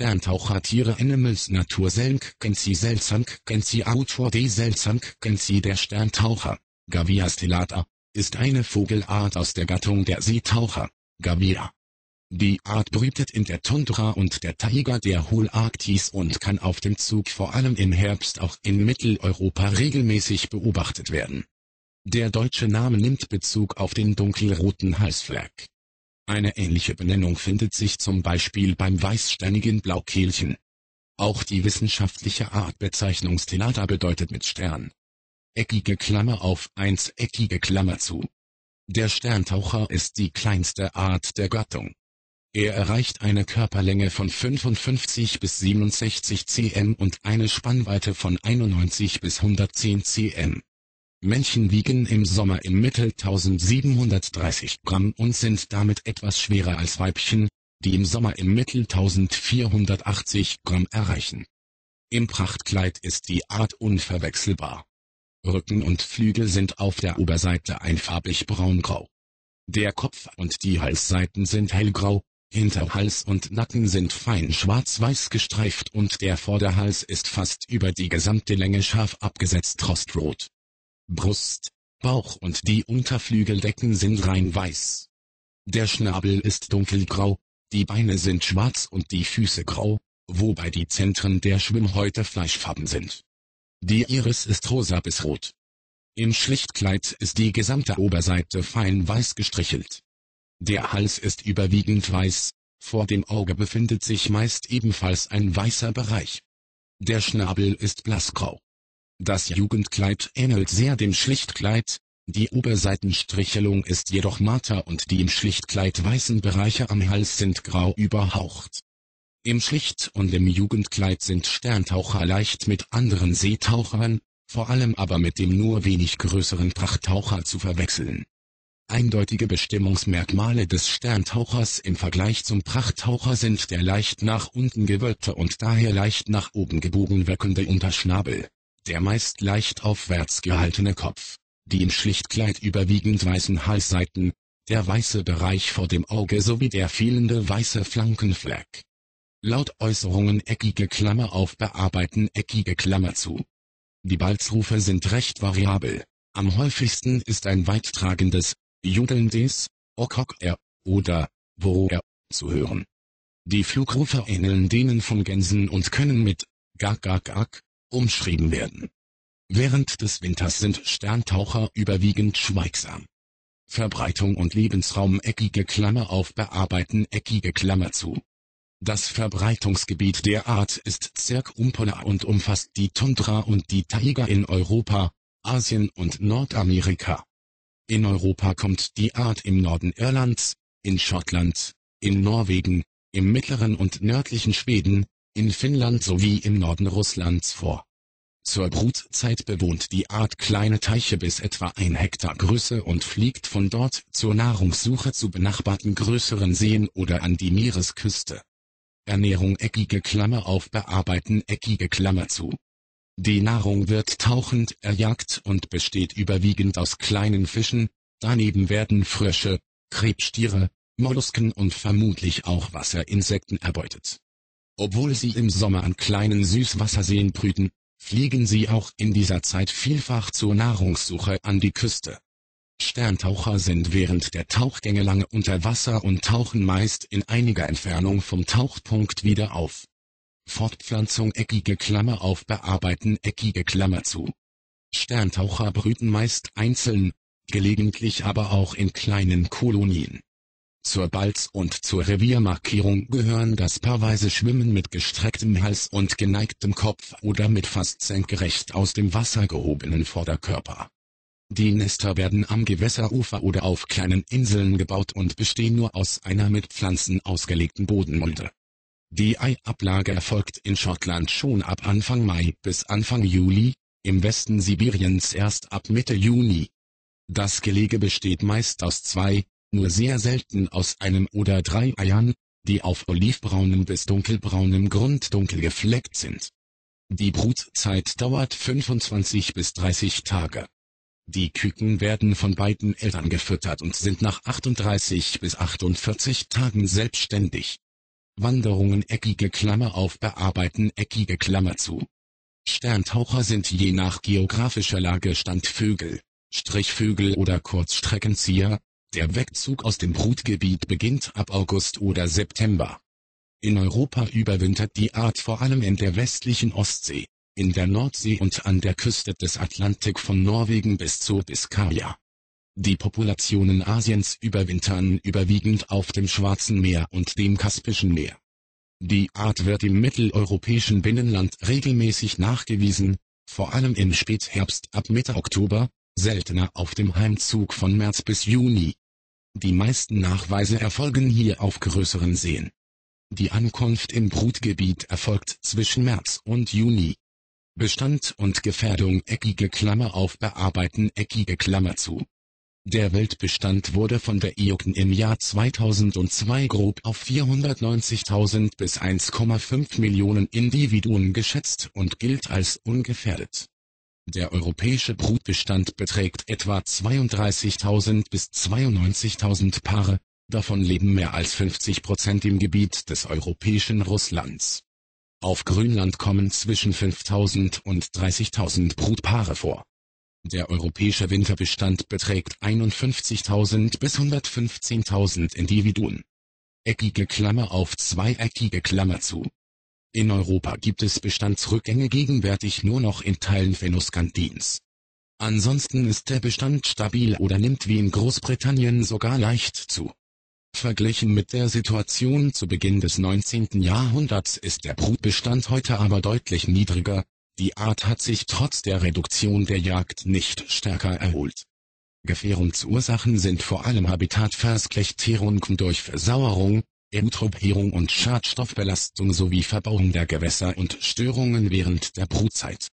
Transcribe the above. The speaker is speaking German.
Sterntauchertiere Animals Natur Selnkensi Selzankensi Autor de Selzankensi. Der Sterntaucher, Gavia stellata, ist eine Vogelart aus der Gattung der Seetaucher, Gavia. Die Art brütet in der Tundra und der Taiga der Holarktis und kann auf dem Zug vor allem im Herbst auch in Mitteleuropa regelmäßig beobachtet werden. Der deutsche Name nimmt Bezug auf den dunkelroten Halsfleck. Eine ähnliche Benennung findet sich zum Beispiel beim weißsternigen Blaukehlchen. Auch die wissenschaftliche Artbezeichnung stellata bedeutet mit Stern. Eckige Klammer auf 1 eckige Klammer zu. Der Sterntaucher ist die kleinste Art der Gattung. Er erreicht eine Körperlänge von 55 bis 67 cm und eine Spannweite von 91 bis 110 cm. Männchen wiegen im Sommer im Mittel 1730 Gramm und sind damit etwas schwerer als Weibchen, die im Sommer im Mittel 1480 Gramm erreichen. Im Prachtkleid ist die Art unverwechselbar. Rücken und Flügel sind auf der Oberseite einfarbig braungrau. Der Kopf und die Halsseiten sind hellgrau, Hinterhals und Nacken sind fein schwarz-weiß gestreift und der Vorderhals ist fast über die gesamte Länge scharf abgesetzt rostrot. Brust, Bauch und die Unterflügeldecken sind rein weiß. Der Schnabel ist dunkelgrau, die Beine sind schwarz und die Füße grau, wobei die Zentren der Schwimmhäute fleischfarben sind. Die Iris ist rosa bis rot. Im Schlichtkleid ist die gesamte Oberseite fein weiß gestrichelt. Der Hals ist überwiegend weiß, vor dem Auge befindet sich meist ebenfalls ein weißer Bereich. Der Schnabel ist blassgrau. Das Jugendkleid ähnelt sehr dem Schlichtkleid, die Oberseitenstrichelung ist jedoch matter und die im Schlichtkleid weißen Bereiche am Hals sind grau überhaucht. Im Schlicht- und im Jugendkleid sind Sterntaucher leicht mit anderen Seetauchern, vor allem aber mit dem nur wenig größeren Prachttaucher zu verwechseln. Eindeutige Bestimmungsmerkmale des Sterntauchers im Vergleich zum Prachttaucher sind der leicht nach unten gewölbte und daher leicht nach oben gebogen wirkende Unterschnabel, der meist leicht aufwärts gehaltene Kopf, die im Schlichtkleid überwiegend weißen Halsseiten, der weiße Bereich vor dem Auge sowie der fehlende weiße Flankenfleck. Laut Äußerungen eckige Klammer auf bearbeiten eckige Klammer zu. Die Balzrufe sind recht variabel. Am häufigsten ist ein weittragendes, jodelndes, okok-er oder wo-er zu hören. Die Flugrufe ähneln denen von Gänsen und können mit gak-gak-gak umschrieben werden. Während des Winters sind Sterntaucher überwiegend schweigsam. Verbreitung und Lebensraum eckige Klammer auf bearbeiten eckige Klammer zu. Das Verbreitungsgebiet der Art ist circumpolar und umfasst die Tundra und die Taiga in Europa, Asien und Nordamerika. In Europa kommt die Art im Norden Irlands, in Schottland, in Norwegen, im mittleren und nördlichen Schweden, in Finnland sowie im Norden Russlands vor. Zur Brutzeit bewohnt die Art kleine Teiche bis etwa 1 Hektar Größe und fliegt von dort zur Nahrungssuche zu benachbarten größeren Seen oder an die Meeresküste. Ernährung eckige Klammer auf bearbeiten eckige Klammer zu. Die Nahrung wird tauchend erjagt und besteht überwiegend aus kleinen Fischen, daneben werden Frösche, Krebstiere, Mollusken und vermutlich auch Wasserinsekten erbeutet. Obwohl sie im Sommer an kleinen Süßwasserseen brüten, fliegen sie auch in dieser Zeit vielfach zur Nahrungssuche an die Küste. Sterntaucher sind während der Tauchgänge lange unter Wasser und tauchen meist in einiger Entfernung vom Tauchpunkt wieder auf. Fortpflanzung eckige Klammer auf bearbeiten eckige Klammer zu. Sterntaucher brüten meist einzeln, gelegentlich aber auch in kleinen Kolonien. Zur Balz- und zur Reviermarkierung gehören das paarweise Schwimmen mit gestrecktem Hals und geneigtem Kopf oder mit fast senkrecht aus dem Wasser gehobenen Vorderkörper. Die Nester werden am Gewässerufer oder auf kleinen Inseln gebaut und bestehen nur aus einer mit Pflanzen ausgelegten Bodenmulde. Die Eiablage erfolgt in Schottland schon ab Anfang Mai bis Anfang Juli, im Westen Sibiriens erst ab Mitte Juni. Das Gelege besteht meist aus 2, nur sehr selten aus 1 oder 3 Eiern, die auf olivbraunem bis dunkelbraunem Grund dunkel gefleckt sind. Die Brutzeit dauert 25 bis 30 Tage. Die Küken werden von beiden Eltern gefüttert und sind nach 38 bis 48 Tagen selbstständig. Wanderungen eckige Klammer auf bearbeiten eckige Klammer zu. Sterntaucher sind je nach geografischer Lage Standvögel, Strichvögel oder Kurzstreckenzieher. Der Wegzug aus dem Brutgebiet beginnt ab August oder September. In Europa überwintert die Art vor allem in der westlichen Ostsee, in der Nordsee und an der Küste des Atlantik von Norwegen bis zur Biskaya. Die Populationen Asiens überwintern überwiegend auf dem Schwarzen Meer und dem Kaspischen Meer. Die Art wird im mitteleuropäischen Binnenland regelmäßig nachgewiesen, vor allem im Spätherbst ab Mitte Oktober, seltener auf dem Heimzug von März bis Juni. Die meisten Nachweise erfolgen hier auf größeren Seen. Die Ankunft im Brutgebiet erfolgt zwischen März und Juni. Bestand und Gefährdung eckige Klammer auf bearbeiten eckige Klammer zu. Der Weltbestand wurde von der IUCN im Jahr 2002 grob auf 490.000 bis 1,5 Millionen Individuen geschätzt und gilt als ungefährdet. Der europäische Brutbestand beträgt etwa 32.000 bis 92.000 Paare, davon leben mehr als 50% im Gebiet des europäischen Russlands. Auf Grönland kommen zwischen 5.000 und 30.000 Brutpaare vor. Der europäische Winterbestand beträgt 51.000 bis 115.000 Individuen. Eckige Klammer auf zweieckige Klammer zu. In Europa gibt es Bestandsrückgänge gegenwärtig nur noch in Teilen Fennoskandins. Ansonsten ist der Bestand stabil oder nimmt wie in Großbritannien sogar leicht zu. Verglichen mit der Situation zu Beginn des 19. Jahrhunderts ist der Brutbestand heute aber deutlich niedriger. Die Art hat sich trotz der Reduktion der Jagd nicht stärker erholt. Gefährdungsursachen sind vor allem Habitatverschlechterung durch Versauerung, Eutrophierung und Schadstoffbelastung sowie Verbauung der Gewässer und Störungen während der Brutzeit.